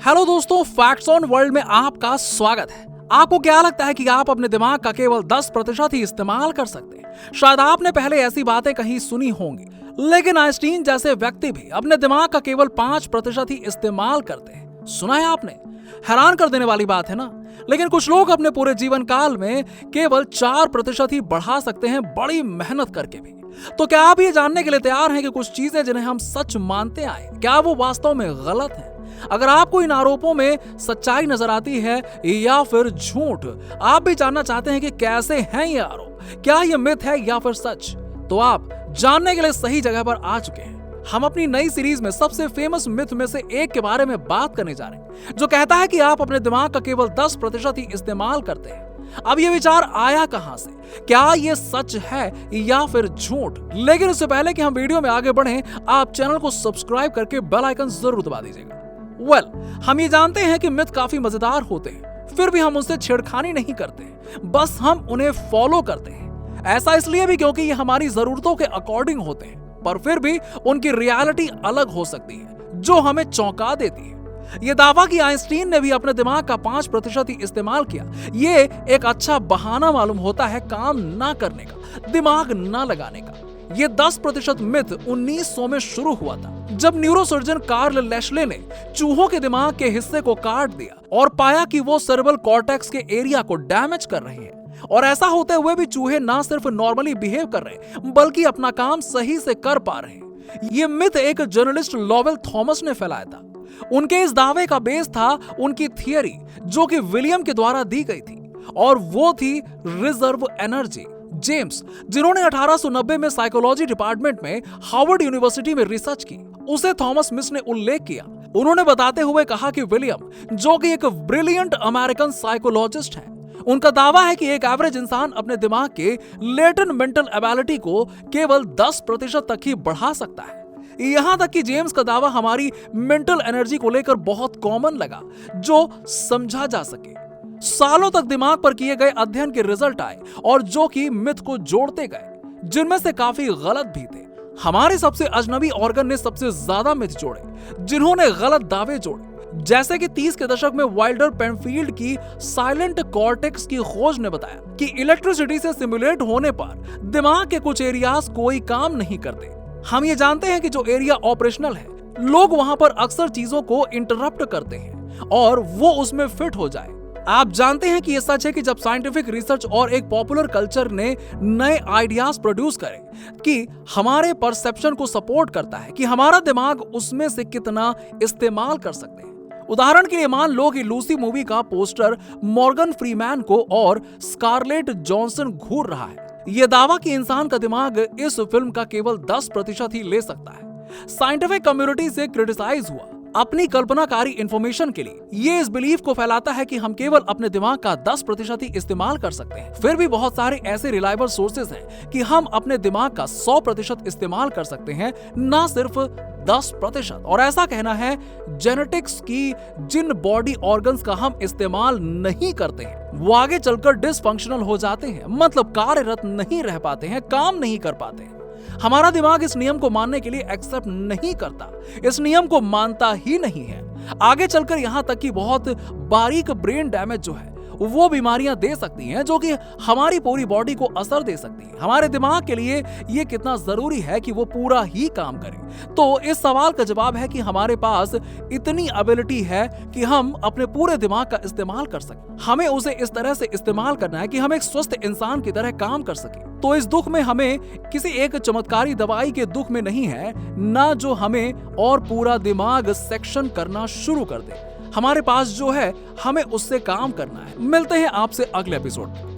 Hello दोस्तों, facts on world में आपका स्वागत है। आपको क्या लगता है कि आप अपने दिमाग का केवल 10% ही इस्तेमाल कर सकते हैं? शायद आपने पहले ऐसी बातें कहीं सुनी होंगी, लेकिन आइंस्टीन जैसे व्यक्ति भी अपने दिमाग का केवल 5% ही इस्तेमाल करते हैं। सुना है आपने? हैरान कर देने वाली बात है ना। लेकिन कुछ लोग अपने पूरे जीवन काल में केवल 4% ही बढ़ा सकते हैं, बड़ी मेहनत करके भी। तो क्या आप ये जानने के लिए तैयार हैं कि कुछ चीजें जिन्हें हम सच मानते आए, क्या वो वास्तव में गलत हैं? अगर आपको इन आरोपों में सच्चाई नजर आती है या फिर झूठ, आप भी जानना चाहते हैं कि कैसे हैं ये आरोप, क्या ये मिथ है या फिर सच, तो आप जानने के लिए सही जगह पर आ चुके हैं। हम अपनी नई सीरीज में सबसे फेमस मिथ में से एक के बारे में बात करने जा रहे हैं, जो कहता है कि आप अपने दिमाग का केवल 10% ही इस्तेमाल करते हैं। अब ये विचार आया कहां से, क्या ये सच है या फिर झूठ? लेकिन इससे पहले कि हम वीडियो में आगे बढ़ें, आप चैनल को सब्सक्राइब करके बेल आइकन जरूर दबा दीजिएगा। हम ये जानते हैं कि मिथ काफी मजेदार होते हैं, फिर भी हम उनसे छेड़खानी नहीं करते, बस हम उन्हें फॉलो करते हैं। ऐसा इसलिए भी क्योंकि ये हमारी जरूरतों के अकॉर्डिंग होते हैं, पर फिर भी उनकी रियलिटी अलग हो सकती है, जो हमें चौंका देती है। ये दावा कि आइंस्टीन ने भी अपने दिमाग का 5% ही इस्तेमाल किया, ये एक अच्छा बहाना मालूम होता है काम ना करने का, दिमाग ना लगाने का। ये 10% मिथ 1900 में शुरू हुआ था, जब न्यूरोसर्जन कार्ल लेशले ने चूहों के दिमाग के हिस्से को काट दिया और पाया कि वो सेरेब्रल कॉर्टेक्स के एरिया को डैमेज कर रहे हैं। और ऐसा होते हुए भी चूहे ना सिर्फ नॉर्मली बिहेव कर रहे हैं, बल्कि अपना काम सही से कर पा रहे हैं। ये मिथ एक जर्नलिस्ट लॉवेल थॉमस ने फैलाया था। उनके इस दावे का बेस था उनकी थियरी, जो कि विलियम के द्वारा दी गई थी, और वो थी रिजर्व एनर्जी। जेम्स, जिन्होंने 1890 में साइकोलॉजी डिपार्टमेंट में हार्वर्ड यूनिवर्सिटी में रिसर्च की, उसे थॉमस मिस ने उल्लेख किया। उन्होंने बताते हुए कहा कि विलियम, जो कि एक ब्रिलियंट अमेरिकन साइकोलॉजिस्ट है, उनका दावा है कि एक एवरेज इंसान अपने दिमाग के लेटेंट मेंटल एबिलिटी को केवल 10% तक ही बढ़ा सकता है। यहां तक कि जेम्स का दावा हमारी मेंटल एनर्जी को लेकर बहुत कॉमन लगा, जो समझा जा सके। सालों तक दिमाग पर किए गए अध्ययन के रिजल्ट आए, और जो कि मिथ को जोड़ते गए, जिनमें से काफी गलत भी थे। हमारे सबसे अजनबी ऑर्गन ने सबसे ज्यादा मिथ जोड़े, जिन्होंने गलत दावे जोड़े। जैसे कि 30 के दशक में वाइल्डर पेनफील्ड की साइलेंट कॉर्टेक्स की खोज ने बताया कि इलेक्ट्रिसिटी से सिमुलेट होने पर दिमाग के कुछ एरियाज कोई काम नहीं करते। हम ये जानते हैं कि जो एरिया ऑपरेशनल है, लोग वहां पर अक्सर चीजों को इंटरप्ट करते हैं और वो उसमें फिट हो जाए। आप जानते हैं कि यह सच है कि जब साइंटिफिक रिसर्च और एक पॉपुलर कल्चर ने नए आइडियाज प्रोड्यूस करे कि हमारे परसेप्शन को सपोर्ट करता है कि हमारा दिमाग उसमें से कितना इस्तेमाल कर सकते हैं। उदाहरण के लिए मान लो कि लूसी मूवी का पोस्टर मॉर्गन फ्रीमैन को और स्कारलेट जॉनसन घूर रहा है। यह दावा कि इंसान का दिमाग इस फिल्म का केवल 10% ही ले सकता है, साइंटिफिक कम्युनिटी से क्रिटिसाइज हुआ। अपनी कल्पनाकारी इंफॉर्मेशन के लिए ये इस बिलीफ को फैलाता है कि हम केवल अपने दिमाग का 10% ही इस्तेमाल कर सकते हैं। फिर भी बहुत सारे ऐसे रिलायबल सोर्सेज हैं कि हम अपने दिमाग का 100% इस्तेमाल कर सकते हैं, ना सिर्फ 10%। और ऐसा कहना है जेनेटिक्स की जिन बॉडी ऑर्गन्स का हम इस्तेमाल नहीं करते हैं, वो आगे चलकर डिसफंक्शनल हो जाते हैं, मतलब कार्यरत नहीं रह पाते हैं, काम नहीं कर पाते हैं। हमारा दिमाग इस नियम को मानने के लिए एक्सेप्ट नहीं करता, इस नियम को मानता ही नहीं है। आगे चलकर यहां तक कि बहुत बारीक ब्रेन डैमेज जो है, वो बीमारियां दे सकती हैं, जो कि हमारी पूरी बॉडी को असर दे सकती है। हमारे दिमाग के लिए ये कितना जरूरी है कि वो पूरा ही काम करे। तो इस सवाल का जवाब है कि हमारे पास इतनी एबिलिटी है कि हम अपने पूरे दिमाग का इस्तेमाल कर सकें। हमें उसे इस तरह से इस्तेमाल करना है कि हम एक स्वस्थ इंसान की तरह काम कर सकें। तो इस दुख में हमें किसी एक चमत्कारी दवाई के दुख में नहीं है, ना जो हमें और पूरा दिमाग सेक्शन करना शुरू कर दे। हमारे पास जो है, हमें उससे काम करना है। मिलते हैं आपसे अगले एपिसोड में।